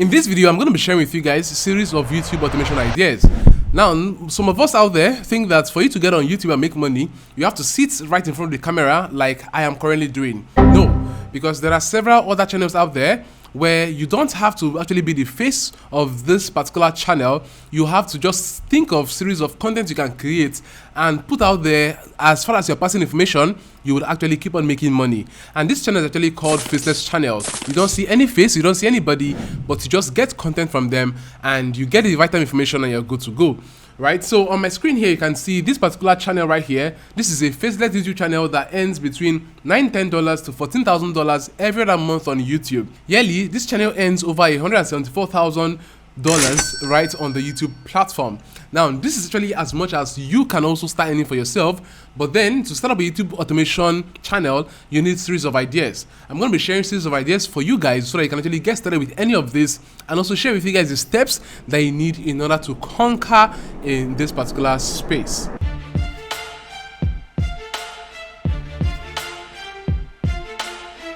In this video, I'm going to be sharing with you guys a series of YouTube automation ideas. Now, some of us out there think that for you to get on YouTube and make money, you have to sit right in front of the camera like I am currently doing. No, because there are several other channels out there where you don't have to actually be the face of this particular channel. You have to just think of series of content you can create and put out there. As far as you're passing information, you would actually keep on making money. And this channel is actually called Faceless channel. You don't see any face, you don't see anybody, but you just get content from them and you get the vital information and you're good to go. Right, so on my screen here you can see this particular channel right here. This is a faceless YouTube channel that earns between $9,000 to $14,000 every other month on YouTube. Yearly, this channel earns over $174,000 right on the YouTube platform. Now, this is actually as much as you can also start earning for yourself, but then to start up a YouTube automation channel, you need a series of ideas. I'm going to be sharing a series of ideas for you guys so that you can actually get started with any of this and also share with you guys the steps that you need in order to conquer in this particular space.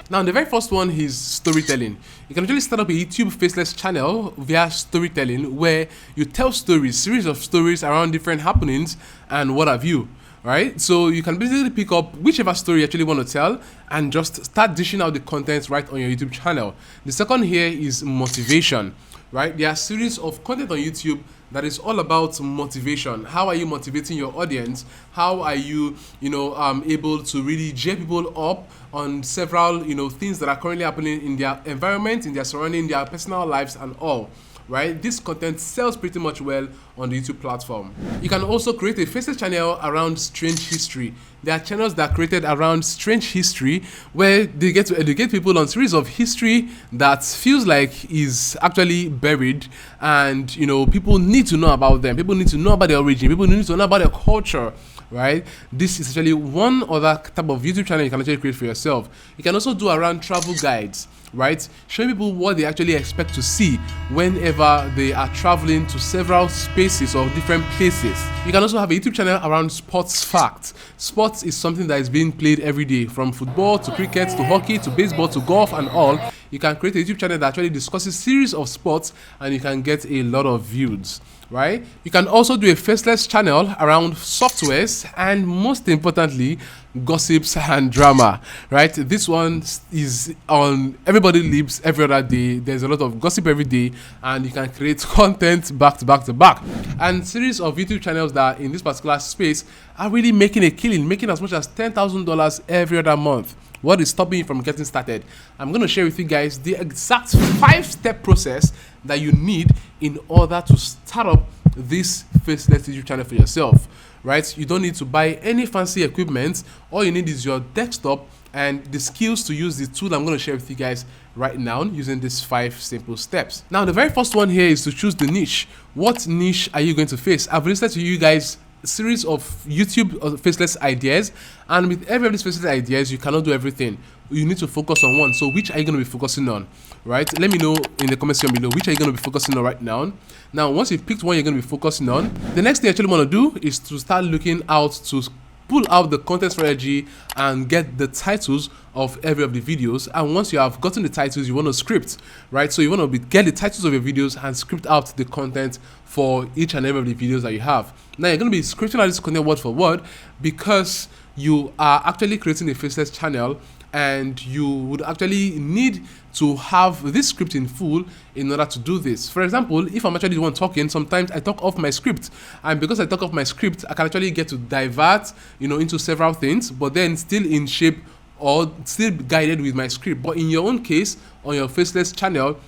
Now, the very first one is storytelling. You can actually start up a YouTube faceless channel via storytelling, where you tell stories, series of stories around different happenings and what have you. Right? So you can basically pick up whichever story you actually want to tell and just start dishing out the content right on your YouTube channel. The second here is motivation. Right? There are series of content on YouTube that is all about motivation. How are you motivating your audience? How are you, able to really cheer people up on several, things that are currently happening in their environment, in their surrounding, their personal lives and all. Right? This content sells pretty much well on the YouTube platform. You can also create a faceless channel around strange history. There are channels that are created around strange history where they get to educate people on series of history that feels like is actually buried, and people need to know about them. People need to know about their origin. People need to know about their culture. Right? This is actually one other type of YouTube channel you can actually create for yourself. You can also do around travel guides, right? Showing people what they actually expect to see whenever they are traveling to several spaces or different places. You can also have a YouTube channel around sports facts. Sports is something that is being played every day, from football to cricket to hockey to baseball to golf and all. You can create a YouTube channel that actually discusses series of sports and you can get a lot of views. Right? You can also do a faceless channel around softwares and, most importantly, gossips and drama. Right? This one is on everybody's lips every other day. There's a lot of gossip every day, and you can create content back to back to back. And series of YouTube channels that are in this particular space are really making a killing, making as much as $10,000 every other month. What is stopping you from getting started? I'm going to share with you guys the exact 5-step process that you need in order to start up this faceless YouTube channel for yourself. Right? You don't need to buy any fancy equipment. All you need is your desktop and the skills to use the tool I'm going to share with you guys right now using these 5 simple steps. Now, the very first one here is to choose the niche. What niche are you going to face? I've listed to you guys series of YouTube faceless ideas, and with every of these faceless ideas you cannot do everything. You need to focus on one. So which are you going to be focusing on? Right? Let me know in the comment section below which are you going to be focusing on right now. Now, once you've picked one you're going to be focusing on, the next thing you actually want to do is to start looking out to pull out the content strategy and get the titles of every of the videos. And once you have gotten the titles, you want to script, right? So you want to get the titles of your videos and script out the content for each and every of the videos that you have. Now, you're going to be scripting out this content word for word because you are actually creating a faceless channel, and you would actually need to have this script in full in order to do this. For example, if I'm actually the one talking, sometimes I talk off my script, and because I talk off my script, I can actually get to divert, into several things, but then still in shape or still guided with my script. But in your own case, on your faceless channel,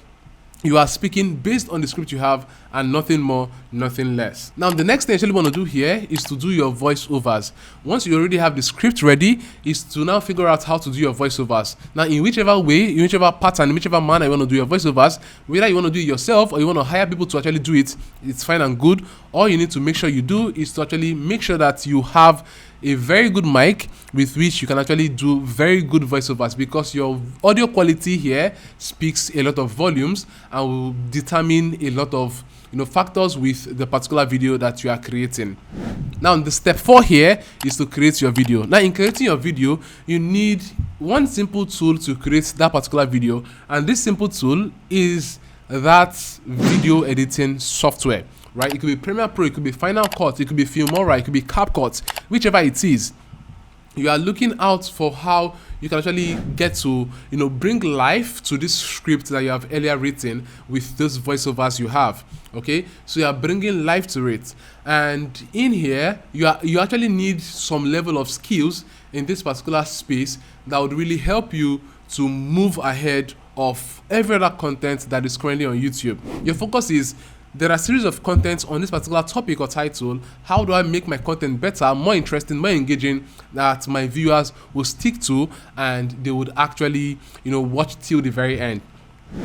you are speaking based on the script you have and nothing more, nothing less. Now, the next thing you actually want to do here is to do your voiceovers. Once you already have the script ready, is to now figure out how to do your voiceovers. Now, in whichever way, in whichever pattern, in whichever manner you want to do your voiceovers, whether you want to do it yourself or you want to hire people to actually do it, it's fine and good. All you need to make sure you do is to actually make sure that you have a very good mic with which you can actually do very good voiceovers, because your audio quality here speaks a lot of volumes and will determine a lot of factors with the particular video that you are creating. Now, the step 4 here is to create your video. Now, in creating your video, you need one simple tool to create that particular video, and this simple tool is that video editing software, right? It could be Premiere Pro, it could be Final Cut, it could be Filmora, it could be CapCut, whichever it is. You are looking out for how you can actually get to, bring life to this script that you have earlier written with those voiceovers you have. Okay, so you are bringing life to it, and in here you actually need some level of skills in this particular space that would really help you to move ahead of every other content that is currently on YouTube. Your focus is, there are a series of contents on this particular topic or title. How do I make my content better, more interesting, more engaging, that my viewers will stick to and they would actually, watch till the very end?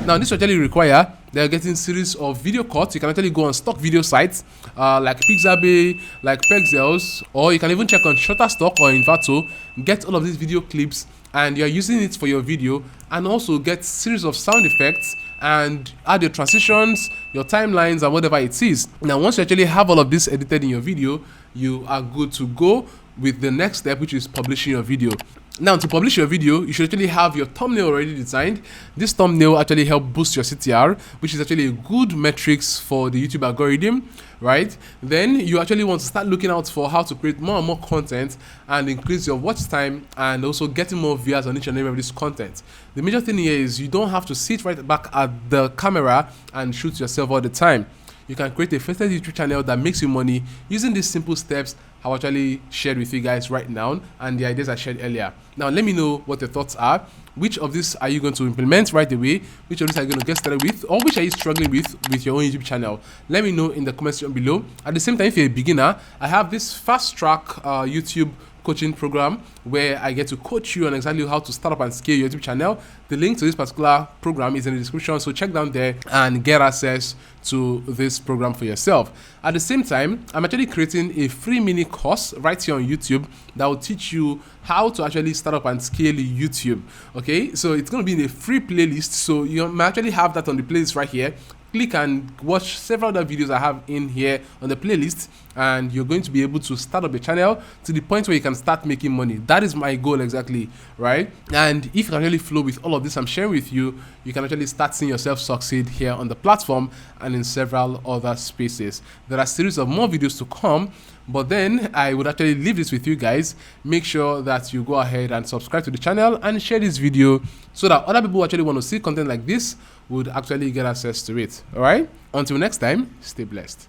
Now, this will actually require they're getting series of video cuts. You can actually go on stock video sites like Pixabay, like Pexels, or you can even check on Shutterstock or Envato, get all of these video clips, and you're using it for your video, and also get series of sound effects and add your transitions, your timelines, and whatever it is. Now, once you actually have all of this edited in your video, you are good to go with the next step, which is publishing your video. Now, to publish your video, you should actually have your thumbnail already designed. This thumbnail actually helps boost your CTR, which is actually a good metrics for the YouTube algorithm, right? Then you actually want to start looking out for how to create more and more content and increase your watch time, and also getting more viewers on each and every of this content. The major thing here is you don't have to sit right back at the camera and shoot yourself all the time. You can create a Faceless YouTube channel that makes you money using these simple steps I actually shared with you guys right now, and the ideas I shared earlier. Now, let me know what your thoughts are. Which of these are you going to implement right away? Which of these are you going to get started with? Or which are you struggling with your own YouTube channel? Let me know in the comment section below. At the same time, if you're a beginner, I have this fast track YouTube coaching program where I get to coach you on exactly how to start up and scale your YouTube channel. The link to this particular program is in the description, so check down there and get access to this program for yourself. At the same time, I'm actually creating a free mini course right here on YouTube that will teach you how to actually start up and scale YouTube. Okay, so it's going to be in a free playlist, so you might actually have that on the playlist right here. Click and watch several other videos I have in here on the playlist, and you're going to be able to start up your channel to the point where you can start making money. That is my goal exactly, right? And if you can really flow with all of this I'm sharing with you, you can actually start seeing yourself succeed here on the platform and in several other spaces. There are a series of more videos to come, but then I would actually leave this with you guys. Make sure that you go ahead and subscribe to the channel and share this video so that other people who actually want to see content like this would actually get access to it. All right, until next time, stay blessed.